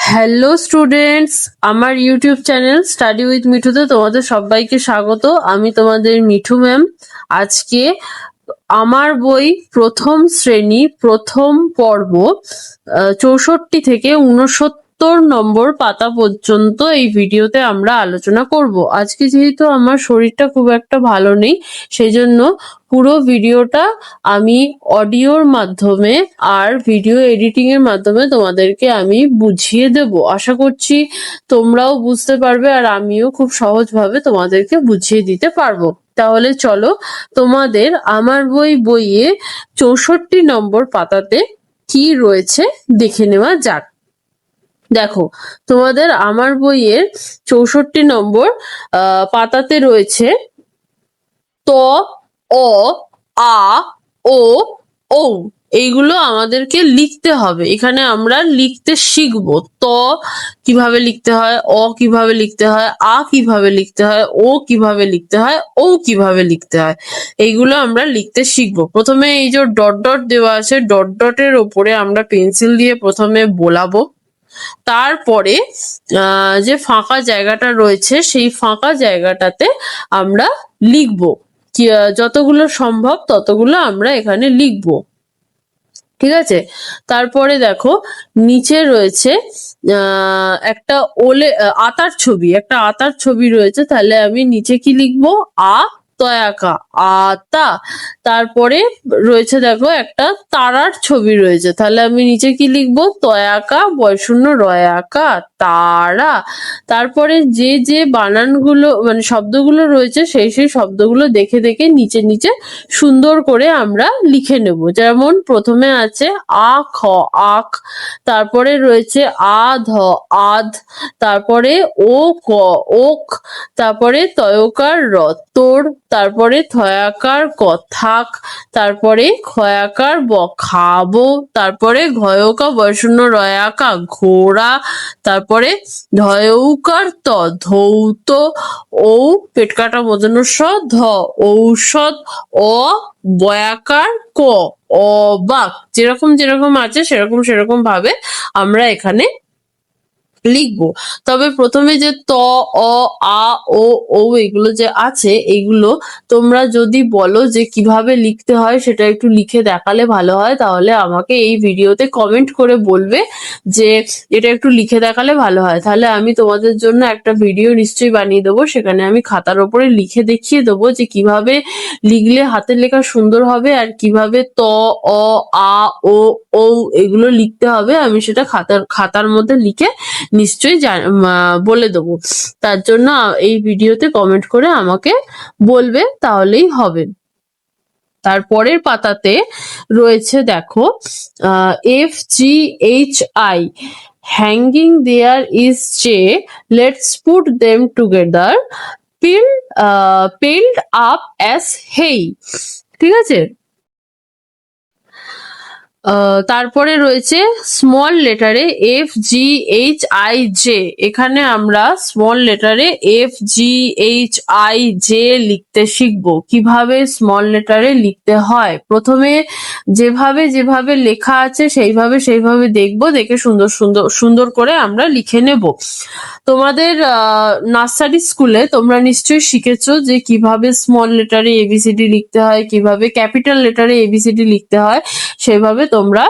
Hello students, আমার YouTube channel study with মিঠুতে তোমাদের সবাইকে স্বাগত। আমি তোমাদের মিঠু ম্যাম। আজকে আমার বই প্রথম শ্রেণী প্রথম পর্ব 64 থেকে 69 নম্বর পাতা পর্যন্ত এই ভিডিওতে আমরা আলোচনা করব। আজকে যেহেতু আমার শরীরটা খুব একটা ভালো নেই, সেই জন্য পুরো ভিডিওটা আমি অডিওর মাধ্যমে আর ভিডিও এডিটিং এর মাধ্যমে তোমাদেরকে আমি বুঝিয়ে দেব। আশা করছি তোমরাও বুঝতে পারবে আর আমিও খুব সহজভাবে তোমাদেরকে বুঝিয়ে দিতে পারবো। তাহলে চলো তোমাদের আমার বইয়ে 64 নম্বর পাতাতে কি রয়েছে দেখে নেওয়া যাক। দেখো, তোমাদের আমার বইয়ের 64 নম্বর পাতাতে রয়েছে ত, অ, আ, ও, ও। এইগুলো আমাদেরকে লিখতে হবে। এখানে আমরা লিখতে শিখবো। ত কিভাবে লিখতে হয়, অ কিভাবে লিখতে হয়, আ কিভাবে লিখতে হয়, ও কিভাবে লিখতে হয়, ও কিভাবে লিখতে হয়, এইগুলো আমরা লিখতে শিখবো। প্রথমে এই যে ডট ডট দেওয়া আছে, ডট ডটের ওপরে আমরা পেন্সিল দিয়ে প্রথমে বোলাবো। তারপরে যে ফাঁকা জায়গাটা রয়েছে সেই ফাঁকা জায়গাটাতে আমরা লিখবো। যতগুলো সম্ভব ততগুলো আমরা এখানে লিখবো। ঠিক আছে, তারপরে দেখো নিচে রয়েছে একটা আতার ছবি, একটা আতার ছবি রয়েছে। তাহলে আমি নিচে কি লিখবো? আ তয়াকা, আতা। তারপরে রয়েছে দেখো একটা তারার ছবি রয়েছে। তাহলে আমি নিচে কি লিখবো? তয়াকা বয়শূন্য রয়াকা, তারা। তারপরে যে যে বানানগুলো মানে শব্দগুলো রয়েছে সেই সেই শব্দগুলো দেখে দেখে নিচে নিচে সুন্দর করে আমরা লিখে নেব। যেমন প্রথমে আছে আ খ, আখ। তারপরে রয়েছে আ ধ, আধ। তারপরে ও ক, ওক। তারপরে তয়কার র, তোর। তারপরে থয়াকার ক, থাক। তারপরে খয়াকার ব, খাবো। তারপরে ঘয়কা বয়শূন্য রয়াকা, ঘোড়া। তারপরে ধয়ৌকার ত, ধৌত। ঔ পেট কাটা মূর্ধন্য ষ, ধ, ঔষধ। অ বয়াকার ক, অবাক। যেরকম যেরকম আছে সেরকম সেরকম ভাবে আমরা এখানে লিখবো। তবে প্রথমে যে ত, অ, আ, ও এগুলো যে আছে, এগুলো তোমরা যদি বলো যে কিভাবে লিখতে হয় সেটা একটু লিখে দেখালে ভালো হয়, তাহলে আমাকে এই ভিডিওতে কমেন্ট করে বলবে যে এটা একটু লিখে দেখালে ভালো হয়। তাহলে আমি তোমাদের জন্য একটা ভিডিও নিশ্চয়ই বানিয়ে দেবো, সেখানে আমি খাতার ওপরে লিখে দেখিয়ে দেবো যে কিভাবে লিখলে হাতের লেখা সুন্দর হবে আর কিভাবে ত, অ, আ, ও এগুলো লিখতে হবে। আমি সেটা খাতার মধ্যে লিখে নিশ্চয়ই বলে দেবো। তার জন্য এই ভিডিওতে কমেন্ট করে আমাকে বলবে, তাহলেই হবে। তারপরের পাতাতে রয়েছে দেখো FGHI, হ্যাঙ্গিং দেয়ার ইজ চে, let's put them together, piled up as hay. ঠিক আছে, তারপরে রয়েছে স্মল লেটারে FGHIJ। এখানে আমরা স্মল লেটারে FGHIJ লিখতে শিখবো। কিভাবে স্মল লেটারে লিখতে হয় প্রথমে যেভাবে যেভাবে লেখা আছে সেইভাবে দেখবো, দেখে সুন্দর সুন্দর সুন্দর করে আমরা লিখে নেব। তোমাদের নার্সারি স্কুলে তোমরা নিশ্চয়ই শিখেছো যে কিভাবে স্মল লেটারে ABCD লিখতে হয়, কিভাবে ক্যাপিটাল লেটারে ABCD লিখতে হয়, সেভাবে তোমরা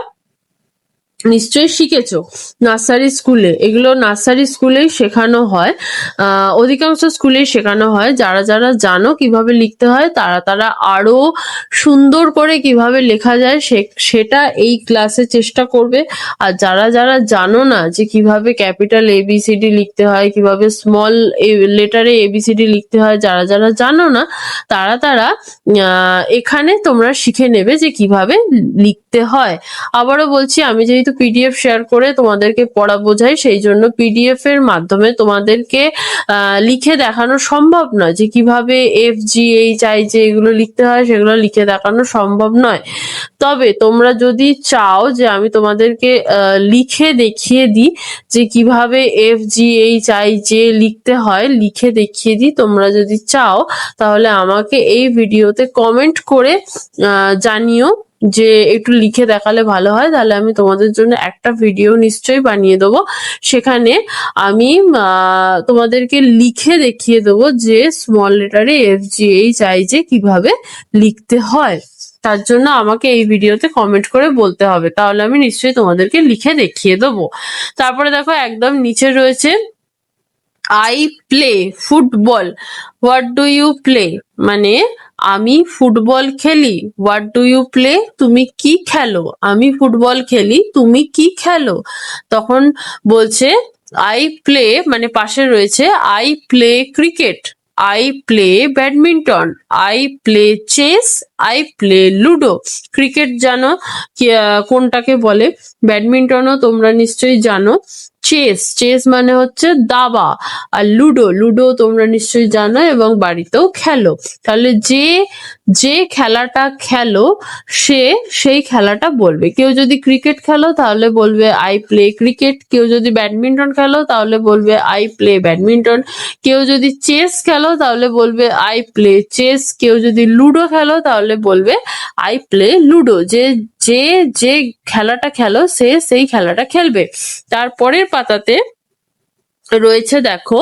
নিশ্চয়ই শিখেছো নার্সারি স্কুলে। এগুলো নার্সারি স্কুলেই শেখানো হয়, অধিকাংশ স্কুলেই শেখানো হয়। যারা যারা জানো কিভাবে লিখতে হয় তারা তারা আরো সুন্দর করে কিভাবে লেখা যায় সেটা এই ক্লাসে চেষ্টা করবে। আর যারা যারা জানো না যে কিভাবে ক্যাপিটাল ABCD লিখতে হয়, কিভাবে স্মল লেটারে ABCD লিখতে হয়, যারা যারা জানো না তারা তারা এখানে তোমরা শিখে নেবে যে কিভাবে লিখতে হয়। আবারও বলছি, আমি যেহেতু PDF শেয়ার করে তোমাদেরকে পড়া বোঝাই, সেই জন্য PDF এর মাধ্যমে তোমাদেরকে লিখে দেখানো সম্ভব নয়। যে কিভাবে FGHIJ এগুলো লিখতে হয় সেগুলো লিখে দেখানো সম্ভব নয়। তবে তোমরা যদি চাও যে আমি তোমাদেরকে লিখে দেখিয়ে দিই যে কিভাবে FGHIJ লিখতে হয়, লিখে দেখিয়ে দিই, তোমরা যদি চাও তাহলে আমাকে এই ভিডিওতে কমেন্ট করে জানিও যে একটু লিখে দেখালে ভালো হয়, তাহলে আমি তোমাদের জন্য একটা ভিডিও নিশ্চয়ই বানিয়ে দেবো। সেখানে আমি তোমাদেরকে লিখে দেখিয়ে দেবো যে স্মল লেটারে FGHIJ কিভাবে লিখতে হয়। তার জন্য আমাকে এই ভিডিওতে কমেন্ট করে বলতে হবে, তাহলে আমি নিশ্চয়ই তোমাদেরকে লিখে দেখিয়ে দেবো। তারপরে দেখো একদম নিচে রয়েছে I play football. What do you play মানে আমি ফুটবল খেলি। হোয়াট ডু ইউ প্লে তুমি কি খেলো। আমি ফুটবল খেলি, তুমি কি খেলো। তখন বলছে আই প্লে মানে পাশে রয়েছে I play cricket, I play badminton, I play chess, I play ludo. Cricket জানো কোনটাকে বলে, ব্যাডমিন্টনও তোমরা নিশ্চয়ই জানো। চেস, চেস মানে হচ্ছে দাবা। আর লুডো, লুডো তোমরা নিশ্চয়ই জানো এবং বাড়িতেও খেলো। তাহলে যে যে খেলাটা খেলো সে সেই খেলাটা বলবে। কেউ যদি ক্রিকেট খেলো তাহলে বলবে আই প্লে ক্রিকেট, কেউ যদি ব্যাডমিন্টন খেলো তাহলে বলবে আই প্লে ব্যাডমিন্টন, কেউ যদি চেস খেলো তাহলে বলবে আই প্লে চেস, কেউ যদি লুডো খেলো তাহলে বলবে আই প্লে লুডো। যে যে যে খেলাটা খেলো সে সেই খেলাটা খেলবে। তারপরের পাতাতে রয়েছে দেখো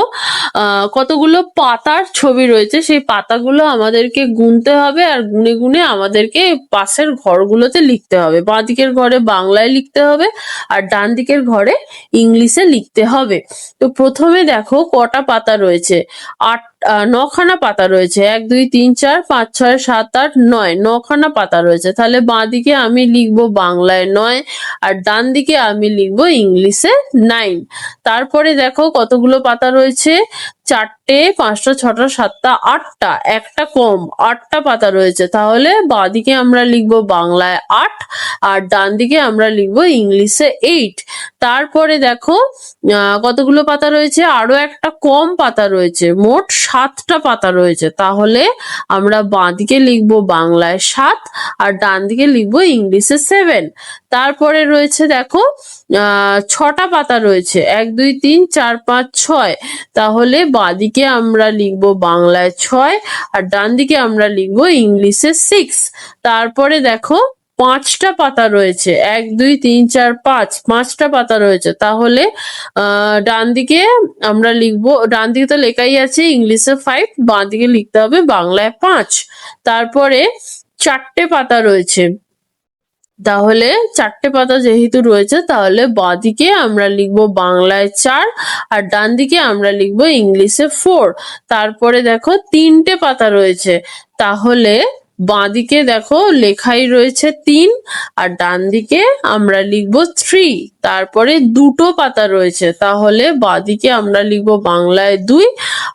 কতগুলো পাতার ছবি রয়েছে। সেই পাতাগুলো আমাদেরকে গুনতে হবে আর গুনে গুনে আমাদেরকে পাশের ঘরগুলোতে লিখতে হবে। বাঁ দিকের ঘরে বাংলায় লিখতে হবে আর ডান দিকের ঘরে ইংলিশে লিখতে হবে। তো প্রথমে দেখো কটা পাতা রয়েছে, 9খানা পাতা রয়েছে। 1 2 3 4 5 6 7 8 9, 9খানা পাতা রয়েছে। তাহলে বাঁ দিকে আমি লিখবো বাংলায় 9 আর ডান দিকে আমি লিখবো ইংলিশে 9। তারপরে দেখো কতগুলো পাতা রয়েছে, 4টে 5টা 6টা 7টা 8টা, একটা কম, 8টা পাতা রয়েছে। তাহলে বাঁদিকে আমরা লিখবো বাংলায় 8 আর ডান দিকে আমরা লিখবো ইংলিশে 8। তারপরে দেখো কতগুলো পাতা রয়েছে, আরো একটা কম পাতা রয়েছে, মোট 7টা পাতা রয়েছে। তাহলে আমরা বাঁদিকে লিখবো বাংলায় 7 আর ডান দিকে লিখবো ইংলিশে 7। তারপরে রয়েছে দেখো 6টা পাতা রয়েছে, 1 2 3 4 5 6। তাহলে বাঁদিকে আমরা লিখবো বাংলায় 6 আর ডান দিকে আমরা লিখবো ইংলিশে 6। তারপরে দেখো 5টা পাতা রয়েছে, 1 2 3 4 5, 5টা পাতা রয়েছে। তাহলে ডান দিকে আমরা লিখবো, ডান দিকে তো লেখাই আছে ইংলিশে 5, বাঁ দিকে লিখতে হবে বাংলায় 5। তারপরে 4টে পাতা রয়েছে, তাহলে 4টে পাতা যেহেতু রয়েছে তাহলে বাঁদিকে আমরা লিখবো বাংলায় 4 আর ডান দিকে আমরা লিখবো ইংলিশে 4। তারপরে দেখো 3টে পাতা রয়েছে, তাহলে বাঁদিকে দেখো লেখাই রয়েছে 3 আর ডান দিকে আমরা লিখবো 3। তারপরে 2টো পাতা রয়েছে, তাহলে বাঁদিকে আমরা লিখবো বাংলায় 2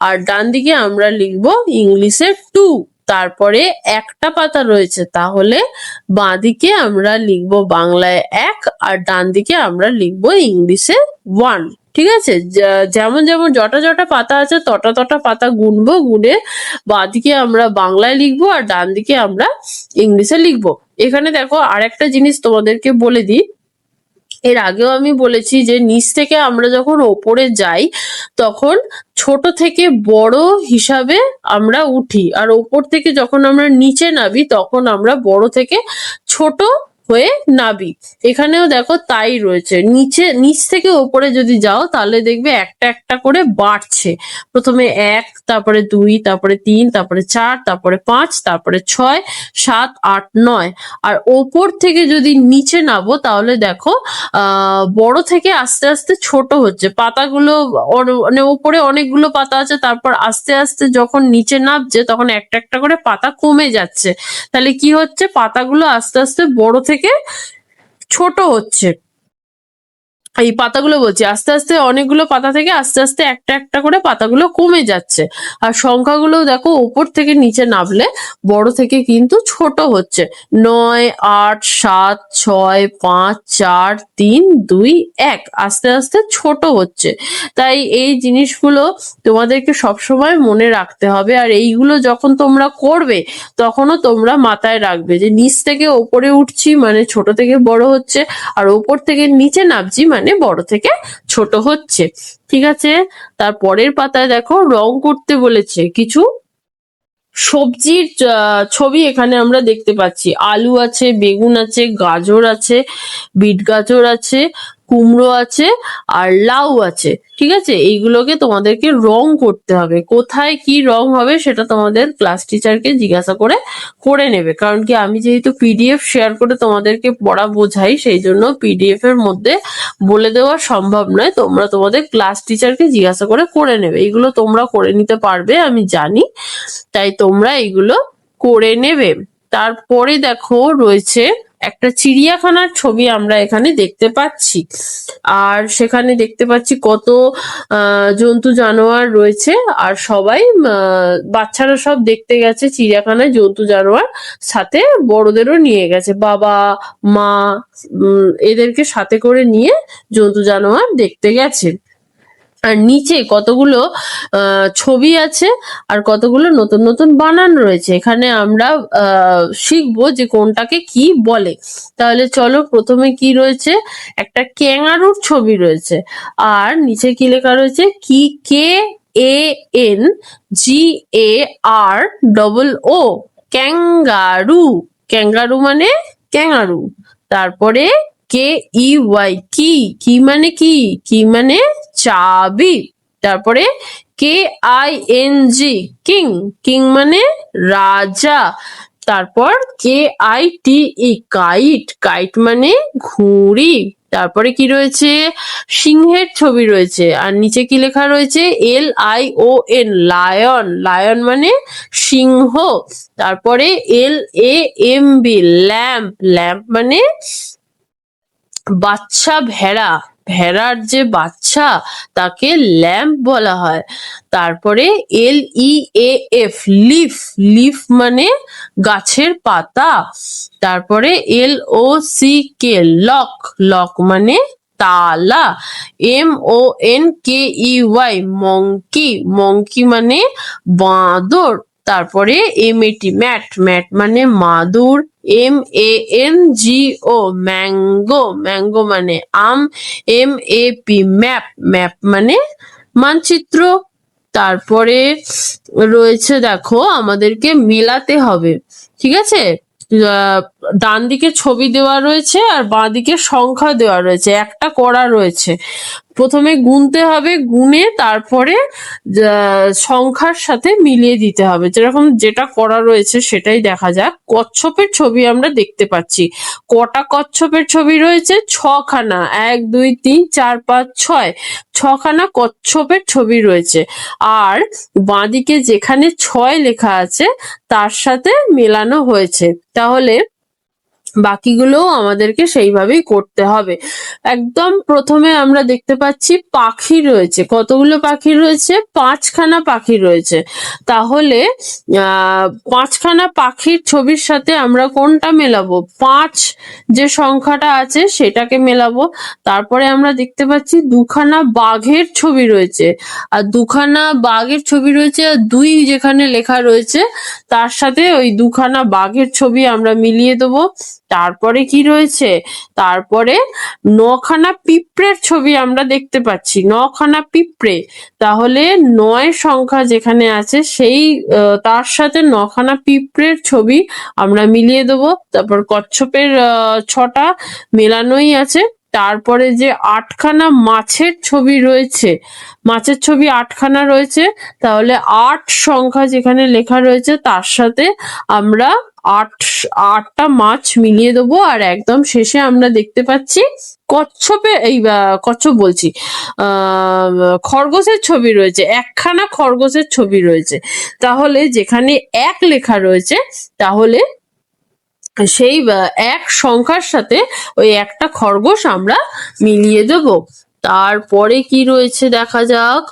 আর ডান দিকে আমরা লিখবো ইংলিশে 2। তারপরে একটা পাতা রয়েছে, তাহলে বাঁদিকে আমরা লিখবো বাংলায় 1 আর ডান দিকে আমরা লিখবো ইংলিশে 1। ঠিক আছে, যেমন যেমন যটা যটা পাতা আছে তটা তটা পাতা গুনবো, গুনে বাঁদিকে আমরা বাংলায় লিখবো আর ডান দিকে আমরা ইংলিশে লিখবো। এখানে দেখো আরেকটা জিনিস তোমাদেরকে বলে দিই, এর আগেও আমি বলেছি যে নিচ থেকে আমরা যখন ওপরে যাই তখন ছোট থেকে বড় হিসাবে আমরা উঠি, আর ওপর থেকে যখন আমরা নিচে নামি তখন আমরা বড় থেকে ছোট হয়ে নাবি। এখানেও দেখো তাই রয়েছে, নিচ থেকে ওপরে যদি যাও তাহলে দেখবে একটা একটা করে বাড়ছে। প্রথমে 1, তারপরে 2, তারপরে 3, তারপরে 4, তারপরে 5, তারপরে 6, 7, 8, 9। আর ওপর থেকে যদি নিচে নামো তাহলে দেখো বড় থেকে আস্তে আস্তে ছোট হচ্ছে। পাতাগুলো মানে ওপরে অনেকগুলো পাতা আছে, তারপর আস্তে আস্তে যখন নিচে নামছে তখন একটা একটা করে পাতা কমে যাচ্ছে। তাহলে কি হচ্ছে, পাতাগুলো আস্তে আস্তে বড় থেকে ছোট হচ্ছে। এই পাতাগুলো বলছি আস্তে আস্তে অনেকগুলো পাতা থেকে আস্তে আস্তে একটা একটা করে পাতাগুলো কমে যাচ্ছে। আর সংখ্যাগুলো দেখো উপর থেকে নিচে নামলে বড় থেকে কিন্তু ছোট হচ্ছে। 9 8 7 6 5 4 3 2 1 আস্তে আস্তে ছোট হচ্ছে। তাই এই জিনিসগুলো তোমাদেরকে সবসময় মনে রাখতে হবে। আর এইগুলো যখন তোমরা করবে তখনও তোমরা মাথায় রাখবে যে নিচ থেকে ওপরে উঠছি মানে ছোট থেকে বড় হচ্ছে, আর ওপর থেকে নিচে নামছি মানে বড় থেকে ছোট হচ্ছে। ঠিক আছে, তার পরের পাতায় দেখো রং করতে বলেছে কিছু সবজির ছবি এখানে আমরা দেখতে পাচ্ছি। আলু আছে, বেগুন আছে, গাজর আছে, বিট গাজর আছে, কুমড়ো আছে আর লাউ আছে। ঠিক আছে, এইগুলোকে তোমাদেরকে রং করতে হবে। কোথায় কি রং হবে সেটা তোমাদের ক্লাস টিচারকে জিজ্ঞাসা করে করে নেবে। কারণ কি, আমি যেহেতু পিডিএফ শেয়ার করে তোমাদেরকে পড়া বোঝাই, সেই জন্য পিডিএফ এর মধ্যে বলে দেওয়া সম্ভব নয়। তোমরা তোমাদের ক্লাস টিচারকে জিজ্ঞাসা করে করে নেবে। এইগুলো তোমরা করে নিতে পারবে আমি জানি, তাই তোমরা এইগুলো করে নেবে। তারপরে দেখো রয়েছে একটা চিড়িয়াখানার ছবি আমরা এখানে দেখতে পাচ্ছি। আর সেখানে দেখতে পাচ্ছি কত জন্তু জানোয়ার রয়েছে। আর সবাই বাচ্চারা সব দেখতে গেছে চিড়িয়াখানায় জন্তু জানোয়ার, সাথে বড়দেরও নিয়ে গেছে, বাবা মা এদেরকে সাথে করে নিয়ে জন্তু জানোয়ার দেখতে গেছে। আর নিচে কতগুলো ছবি আছে আর কতগুলো নতুন নতুন বানান রয়েছে। এখানে আমরা শিখবো যে কোনটাকে কি বলে। তাহলে চলো, প্রথমে কি রয়েছে, একটা ক্যাঙ্গারুর ছবি রয়েছে। আর নিচে কি লেখা রয়েছে, কি KANGAROO, ক্যাঙ্গারু। ক্যাঙ্গারু মানে ক্যাঙ্গারু। তারপরে KEY, কি, কি মানে কি, কি মানে চাবি। তারপরে KING, কিং, কিং মানে রাজা। তারপর KITE, কাইট, কাইট মানে ঘুড়ি। তারপরে কি রয়েছে, সিংহের ছবি রয়েছে। আর নিচে কি লেখা রয়েছে, LION, লায়ন, লায়ন মানে সিংহ। তারপরে LAMB, ল্যাম্প, ল্যাম্প মানে বাচ্চা ভেড়া, ভেড়ার যে বাচ্চা তাকে ল্যাম্প বলা হয়। তারপরে LEAF, লিফ, লিফ মানে গাছের পাতা। তারপরে LOCK, লক, লক মানে তালা। MONKEY, মঙ্কি, মঙ্কি মানে বাঁদর। তারপরে MAT, ম্যাট, ম্যাট মানে মাদুর। MANGO, ম্যাঙ্গো, ম্যাঙ্গো মানে আম। MAP, ম্যাপ, ম্যাপ মানে মানচিত্র। তারপরে রয়েছে দেখো, আমাদেরকে মেলাতে হবে। ঠিক আছে, ডান দিকে ছবি দেওয়া রয়েছে আর বাঁ দিকে সংখ্যা দেওয়া রয়েছে, একটা করা রয়েছে। প্রথমে গুনতে হবে, গুনে তারপরে সংখ্যার সাথে মিলিয়ে দিতে হবে। যেরকম যেটা করা রয়েছে সেটাই দেখা যাক। কচ্ছপের ছবি আমরা দেখতে পাচ্ছি। কটা কচ্ছপের ছবি রয়েছে, 6খানা। 1 2 3 4 5 6, 6খানা কচ্ছপের ছবি রয়েছে। আর বাঁদিকে যেখানে 6 লেখা আছে তার সাথে মেলানো হয়েছে। তাহলে বাকিগুলোও আমাদেরকে সেইভাবেই করতে হবে। একদম প্রথমে আমরা দেখতে পাচ্ছি পাখি রয়েছে। কতগুলো পাখি রয়েছে, 5খানা পাখি রয়েছে। তাহলে 5খানা পাখির ছবির সাথে আমরা কোনটা মেলাবো, 5 যে সংখ্যাটা আছে সেটাকে মেলাবো। তারপরে আমরা দেখতে পাচ্ছি 2খানা বাঘের ছবি রয়েছে। আর 2খানা বাঘের ছবি রয়েছে, আর 2 যেখানে লেখা রয়েছে তার সাথে ওই 2খানা বাঘের ছবি আমরা মিলিয়ে দেবো। তারপরে কি রয়েছে, তারপরে 9খানা পিঁপড়ের ছবি আমরা দেখতে পাচ্ছি। 9খানা পিঁপড়ে, তাহলে 9 সংখ্যা যেখানে আছে সেই তার সাথে 9খানা পিঁপড়ের ছবি আমরা মিলিয়ে দেবো। তারপর কচ্ছপের 6টা মেলানোই আছে। তারপরে যে 8খানা মাছের ছবি রয়েছে, মাছের ছবি 8খানা রয়েছে। তাহলে 8 সংখ্যা যেখানে লেখা রয়েছে তার সাথে আমরা 8টা মাছ মিলিয়ে দেবো। আর একদম শেষে আমরা দেখতে পাচ্ছি কচ্ছপে, এই কচ্ছপ বলছি, খরগোশের ছবি রয়েছে। 1খানা খরগোশের ছবি রয়েছে। তাহলে যেখানে 1 লেখা রয়েছে তাহলে সেই 1 সংখ্যার সাথে ওই একটা খরগোশ আমরা মিলিয়ে দেব। তারপরে কি রয়েছে দেখা যাক।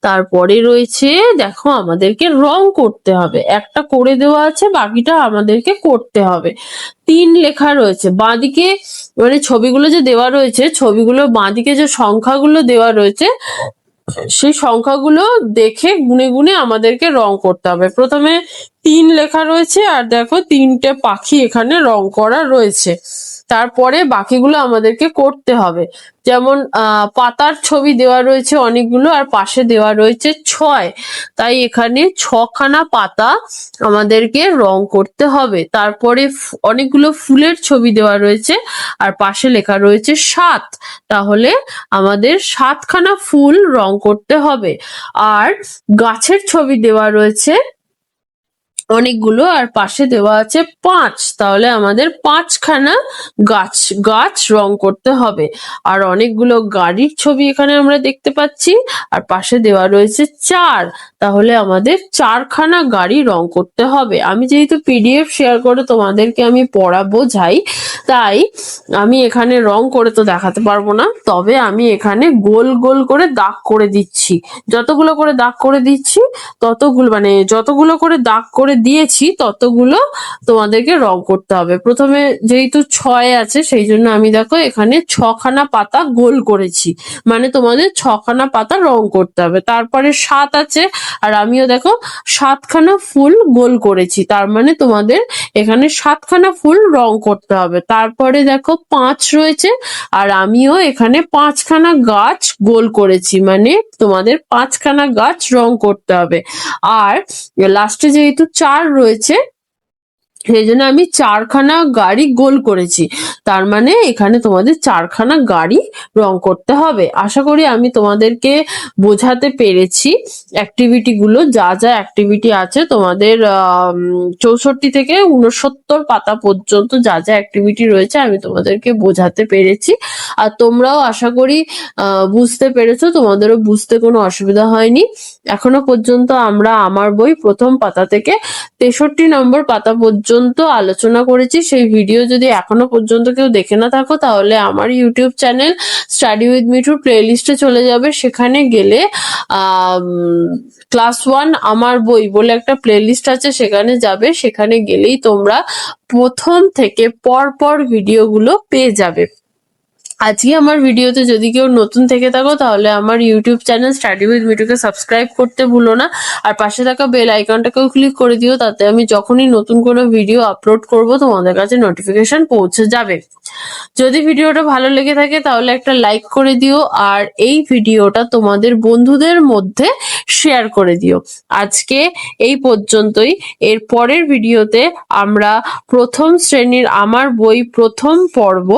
তারপরে রয়েছে দেখো, আমাদেরকে রং করতে হবে। একটা করে দেওয়া আছে, বাকিটা আমাদেরকে করতে হবে। 3 লেখা রয়েছে বাঁদিকে, মানে ছবিগুলো যে দেওয়া রয়েছে, ছবিগুলো বাঁদিকে যে সংখ্যাগুলো দেওয়া রয়েছে সেই সংখ্যাগুলো দেখে গুনে গুনে আমাদেরকে রং করতে হবে। প্রথমে 3 লেখা রয়েছে, আর দেখো 3টে পাখি এখানে রং করা রয়েছে। তারপরে বাকিগুলো আমাদেরকে করতে হবে। যেমন পাতার ছবি দেওয়া রয়েছে অনেকগুলো, আর পাশে দেওয়া রয়েছে 6, তাই এখানে 6খানা পাতা আমাদেরকে রং করতে হবে। তারপরে অনেকগুলো ফুলের ছবি দেওয়া রয়েছে, আর পাশে লেখা রয়েছে 7, তাহলে আমাদের 7খানা ফুল রং করতে হবে। আর গাছের ছবি দেওয়া রয়েছে অনেকগুলো, আর পাশে দেওয়া আছে 5, তাহলে আমাদের 5খানা গাছ রং করতে হবে। আর অনেকগুলো গাড়ির ছবি এখানে আমরা দেখতে পাচ্ছি, আর পাশে দেওয়া রয়েছে 4, তাহলে আমাদের 4খানা গাড়ি রং করতে হবে। আমি যেহেতু পিডিএফ শেয়ার করে তোমাদেরকে আমি পড়া বোঝাই, তাই আমি এখানে রং করে তো দেখাতে পারবো না, তবে আমি এখানে গোল গোল করে দাগ করে দিচ্ছি। যতগুলো করে দাগ করে দিচ্ছি ততগুলো, মানে যতগুলো করে দাগ করে দিয়েছি ততগুলো তোমাদেরকে রং করতে হবে। প্রথমে যেহেতু 6 আছে সেই জন্য আমি দেখো এখানে 6খানা পাতা গোল করেছি, মানে তোমাদের 6খানা পাতা রং করতে হবে। তারপরে 7 আছে, আর আমিও দেখো 7খানা ফুল গোল করেছি, তার মানে তোমাদের এখানে 7খানা ফুল রং করতে হবে। তারপরে দেখো 5 রয়েছে, আর আমিও এখানে 5খানা গাছ গোল করেছি, মানে তোমাদের 5খানা গাছ রং করতে হবে। আর লাস্টে যেহেতু 4 রয়েছে সেই জন্য আমি 4খানা গাড়ি গোল করেছি, তার মানে এখানে তোমাদের 4খানা গাড়ি রং করতে হবে। আশা করি আমি তোমাদেরকে বোঝাতে পেরেছি অ্যাক্টিভিটি গুলো, যা যা অ্যাক্টিভিটি আছে তোমাদের 64 থেকে 69 পাতা পর্যন্ত যা যা অ্যাক্টিভিটি রয়েছে আমি তোমাদেরকে বোঝাতে পেরেছি। আর তোমরাও আশা করি বুঝতে পেরেছো, তোমাদেরও বুঝতে কোনো অসুবিধা হয়নি। এখনো পর্যন্ত আমরা আমার বই প্রথম পাতা থেকে 63 নম্বর পাতা পর্যন্ত আলোচনা করেছি। সেই ভিডিও যদি এখনো পর্যন্ত কেউ দেখে না থাকো তাহলে আমার ইউটিউব চ্যানেল স্টাডি উইথ মিঠুর প্লেলিস্টে চলে যাবে, সেখানে গেলে ক্লাস 1 আমার বই বলে একটা প্লেলিস্ট আছে, সেখানে যাবে। সেখানে গেলেই তোমরা প্রথম থেকে পর ভিডিওগুলো পেয়ে যাবে। আজকে আমার ভিডিওতে যদি কেউ নতুন থেকে থাকো তাহলে আমার ইউটিউব চ্যানেল স্টাডি উইথ মিঠুকে সাবস্ক্রাইব করতে ভুলো না, আর পাশে থাকা বেল আইকনটাকেও ক্লিক করে দিও, তাতে আমি যখনই নতুন কোনো ভিডিও আপলোড করব তোমাদের কাছে নোটিফিকেশন পৌঁছে যাবে। যদি ভিডিওটা ভালো লেগে থাকে তাহলে একটা লাইক করে দিও, আর এই ভিডিওটা তোমাদের বন্ধুদের মধ্যে শেয়ার করে দিও। আজকে এই পর্যন্তই। এর পরের ভিডিওতে আমরা প্রথম শ্রেণীর আমার বই প্রথম পর্ব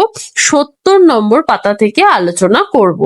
70 নম্বর পাতা থেকে আলোচনা করব।